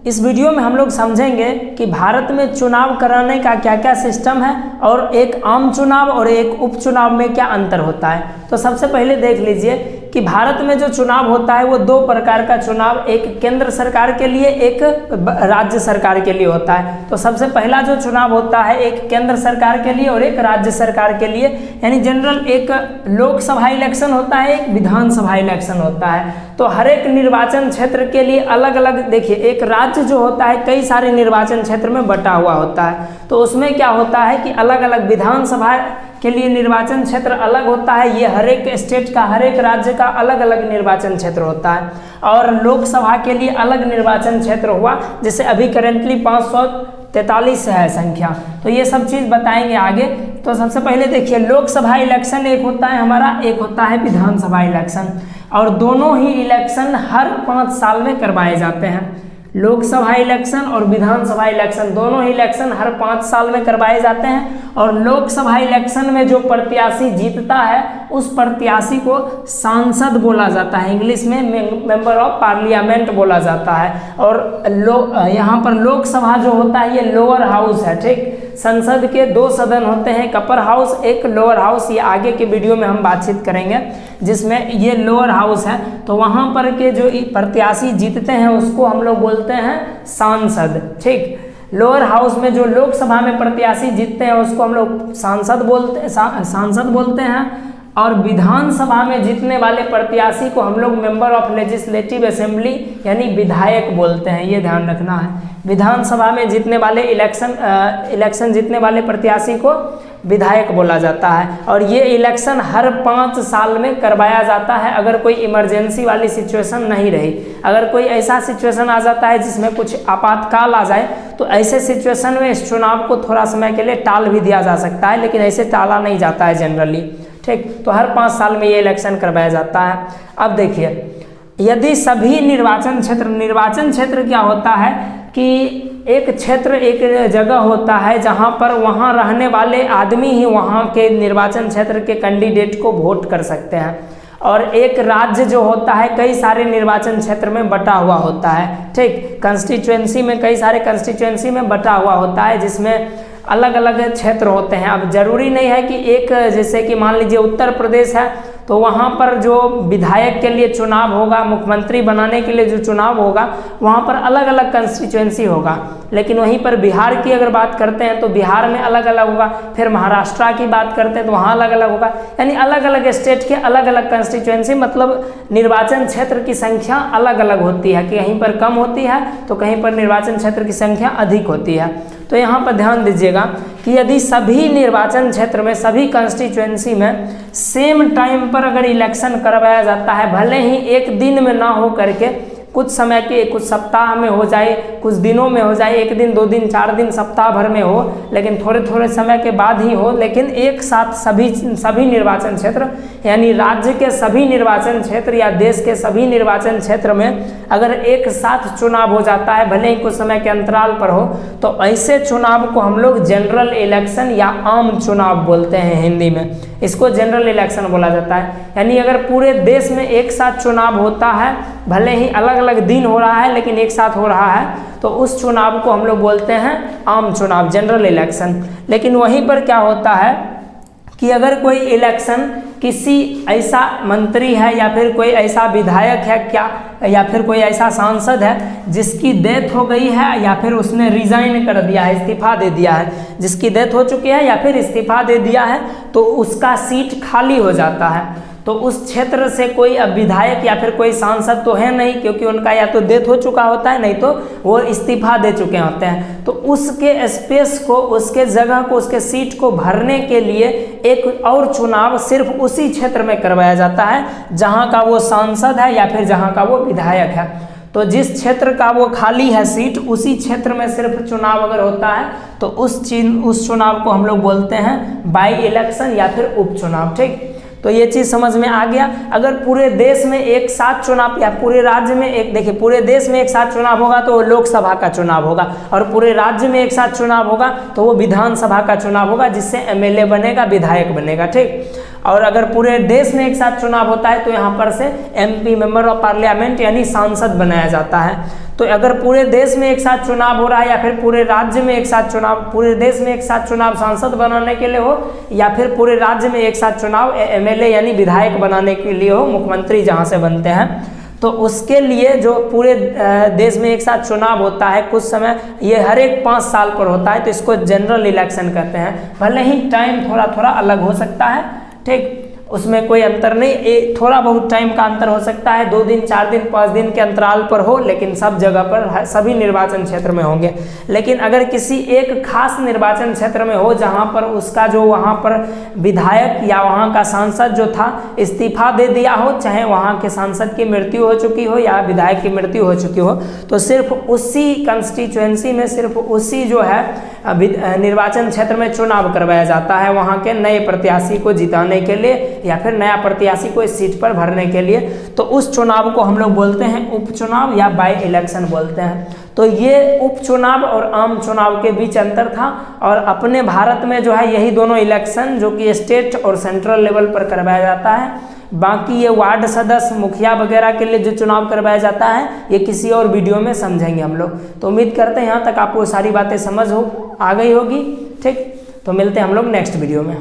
इस वीडियो में हम लोग समझेंगे कि भारत में चुनाव कराने का क्या क्या सिस्टम है और एक आम चुनाव और एक उपचुनाव में क्या अंतर होता है। तो सबसे पहले देख लीजिए कि भारत में जो चुनाव होता है वो दो प्रकार का चुनाव, एक केंद्र सरकार के लिए, एक राज्य सरकार के लिए होता है। तो सबसे पहला जो चुनाव होता है एक केंद्र सरकार के लिए और एक राज्य सरकार के लिए, यानी जनरल एक लोकसभा इलेक्शन होता है, एक विधानसभा इलेक्शन होता है। तो हर एक निर्वाचन क्षेत्र के लिए अलग अलग, देखिए एक राज्य जो होता है कई सारे निर्वाचन क्षेत्र में बटा हुआ होता है। तो उसमें क्या होता है कि अलग अलग विधानसभा के लिए निर्वाचन क्षेत्र अलग होता है। ये हर एक स्टेट का, हर एक राज्य का अलग अलग निर्वाचन क्षेत्र होता है। और लोकसभा के लिए अलग निर्वाचन क्षेत्र हुआ, जैसे अभी करेंटली 543 है संख्या। तो ये सब चीज़ बताएंगे आगे। तो सबसे पहले देखिए लोकसभा इलेक्शन एक होता है हमारा, एक होता है विधानसभा इलेक्शन, और दोनों ही इलेक्शन हर 5 साल में करवाए जाते हैं। लोकसभा इलेक्शन और विधानसभा इलेक्शन दोनों ही इलेक्शन हर 5 साल में करवाए जाते हैं। और लोकसभा इलेक्शन में जो प्रत्याशी जीतता है उस प्रत्याशी को सांसद बोला जाता है, इंग्लिश में मेंबर ऑफ पार्लियामेंट बोला जाता है। और यहाँ पर लोकसभा जो होता है ये लोअर हाउस है, ठीक। संसद के 2 सदन होते हैं, एक अपर हाउस एक लोअर हाउस, ये आगे के वीडियो में हम बातचीत करेंगे, जिसमें ये लोअर हाउस है। तो वहाँ पर के जो प्रत्याशी जीतते हैं उसको हम लोग बोलते हैं सांसद, ठीक। लोअर हाउस में जो लोकसभा में प्रत्याशी जीतते हैं उसको हम लोग सांसद बोलते हैं। और विधानसभा में जीतने वाले प्रत्याशी को हम लोग मेंबर ऑफ लेजिस्लेटिव असेंबली यानी विधायक बोलते हैं, ये ध्यान रखना है। विधानसभा में जीतने वाले इलेक्शन जीतने वाले प्रत्याशी को विधायक बोला जाता है। और ये इलेक्शन हर 5 साल में करवाया जाता है अगर कोई इमरजेंसी वाली सिचुएशन नहीं रही। अगर कोई ऐसा सिचुएशन आ जाता है जिसमें कुछ आपातकाल आ जाए तो ऐसे सिचुएशन में इस चुनाव को थोड़ा समय के लिए टाल भी दिया जा सकता है, लेकिन ऐसे टाला नहीं जाता है जनरली, ठीक। तो हर 5 साल में ये इलेक्शन करवाया जाता है। अब देखिए यदि सभी निर्वाचन क्षेत्र क्या होता है कि एक क्षेत्र एक जगह होता है जहां पर वहां रहने वाले आदमी ही वहां के निर्वाचन क्षेत्र के कैंडिडेट को वोट कर सकते हैं। और एक राज्य जो होता है कई सारे निर्वाचन क्षेत्र में बटा हुआ होता है, ठीक। कंस्टिट्यूएंसी में कई सारे कंस्टिट्यूएंसी में बटा हुआ होता है जिसमें अलग अलग क्षेत्र होते हैं। अब जरूरी नहीं है कि एक, जैसे कि मान लीजिए उत्तर प्रदेश है तो वहाँ पर जो विधायक के लिए चुनाव होगा, मुख्यमंत्री बनाने के लिए जो चुनाव होगा वहाँ पर अलग अलग कंस्टिट्यूएंसी होगा। लेकिन वहीं पर बिहार की अगर बात करते हैं तो बिहार में अलग अलग होगा, फिर महाराष्ट्र की बात करते हैं तो वहाँ अलग अलग होगा। यानी अलग अलग स्टेट के अलग अलग कंस्टिट्यूएंसी, मतलब निर्वाचन क्षेत्र की संख्या अलग अलग होती है, कि कहीं पर कम होती है तो कहीं पर निर्वाचन क्षेत्र की संख्या अधिक होती है। तो यहाँ पर ध्यान दीजिएगा कि यदि सभी निर्वाचन क्षेत्र में, सभी कंस्टिट्यूएंसी में सेम टाइम पर अगर इलेक्शन करवाया जाता है, भले ही एक दिन में ना हो करके कुछ समय के, कुछ सप्ताह में हो जाए, कुछ दिनों में हो जाए, 1 दिन 2 दिन 4 दिन सप्ताह भर में हो, लेकिन थोड़े थोड़े समय के बाद ही हो, लेकिन एक साथ सभी निर्वाचन क्षेत्र यानी राज्य के सभी निर्वाचन क्षेत्र या देश के सभी निर्वाचन क्षेत्र में अगर एक साथ चुनाव हो जाता है, भले ही कुछ समय के अंतराल पर हो, तो ऐसे चुनाव को हम लोग जनरल इलेक्शन या आम चुनाव बोलते हैं हिंदी में। इसको जनरल इलेक्शन बोला जाता है। यानी अगर पूरे देश में एक साथ चुनाव होता है, भले ही अलग अलग दिन हो रहा है लेकिन एक साथ हो रहा है, तो उस चुनाव को हम लोग बोलते हैं आम चुनाव, जनरल इलेक्शन। लेकिन वहीं पर क्या होता है कि अगर कोई इलेक्शन किसी ऐसा मंत्री है या फिर कोई ऐसा विधायक है क्या, या फिर कोई ऐसा सांसद है जिसकी डेथ हो गई है या फिर उसने रिजाइन कर दिया है, इस्तीफा दे दिया है, जिसकी डेथ हो चुकी है या फिर इस्तीफा दे दिया है, तो उसका सीट खाली हो जाता है। तो उस क्षेत्र से कोई अब विधायक या फिर कोई सांसद तो है नहीं, क्योंकि उनका या तो डेथ हो चुका होता है नहीं तो वो इस्तीफा दे चुके होते हैं। तो उसके स्पेस को, उसके जगह को, उसके सीट को भरने के लिए एक और चुनाव सिर्फ उसी क्षेत्र में करवाया जाता है जहां का वो सांसद है या फिर जहां का वो विधायक है। तो जिस क्षेत्र का वो खाली है सीट, उसी क्षेत्र में सिर्फ चुनाव अगर होता है तो उस चुनाव को हम लोग बोलते हैं बाई इलेक्शन या फिर उपचुनाव, ठीक। तो ये चीज़ समझ में आ गया। अगर पूरे देश में एक साथ चुनाव या पूरे राज्य में एक, देखिए पूरे देश में एक साथ चुनाव होगा तो वो लोकसभा का चुनाव होगा, और पूरे राज्य में एक साथ चुनाव होगा तो वो विधानसभा का चुनाव होगा, जिससे एमएलए बनेगा, विधायक बनेगा, ठीक। और अगर पूरे देश में एक साथ चुनाव होता है तो यहाँ पर से एमपी, मेंबर ऑफ पार्लियामेंट यानी सांसद बनाया जाता है। तो अगर पूरे देश में एक साथ चुनाव हो रहा है या फिर पूरे राज्य में एक साथ चुनाव, पूरे देश में एक साथ चुनाव सांसद बनाने के लिए हो या फिर पूरे राज्य में एक साथ चुनाव एमएलए यानी विधायक बनाने के लिए हो, मुख्यमंत्री जहाँ से बनते हैं, तो उसके लिए जो पूरे देश में एक साथ चुनाव होता है कुछ समय, ये हर एक 5 साल पर होता है, तो इसको जनरल इलेक्शन कहते हैं। भले ही टाइम थोड़ा थोड़ा अलग हो सकता है, ठीक, उसमें कोई अंतर नहीं, थोड़ा बहुत टाइम का अंतर हो सकता है, 2 दिन 4 दिन 5 दिन के अंतराल पर हो, लेकिन सब जगह पर सभी निर्वाचन क्षेत्र में होंगे। लेकिन अगर किसी एक खास निर्वाचन क्षेत्र में हो जहां पर उसका जो वहां पर विधायक या वहां का सांसद जो था इस्तीफा दे दिया हो, चाहे वहां के सांसद की मृत्यु हो चुकी हो या विधायक की मृत्यु हो चुकी हो, तो सिर्फ उसी कंस्टिट्यूएंसी में सिर्फ उसी जो है निर्वाचन क्षेत्र में चुनाव करवाया जाता है वहां के नए प्रत्याशी को जिताने के लिए या फिर नया प्रत्याशी को इस सीट पर भरने के लिए। तो उस चुनाव को हम लोग बोलते हैं उपचुनाव या बाई इलेक्शन बोलते हैं। तो ये उपचुनाव और आम चुनाव के बीच अंतर था, और अपने भारत में जो है यही दोनों इलेक्शन जो कि स्टेट और सेंट्रल लेवल पर करवाया जाता है। बाकी ये वार्ड सदस्य, मुखिया वगैरह के लिए जो चुनाव करवाया जाता है ये किसी और वीडियो में समझेंगे हम लोग। तो उम्मीद करते हैं यहाँ तक आपको सारी बातें समझ आ गई होगी, ठीक। तो मिलते हैं हम लोग नेक्स्ट वीडियो में।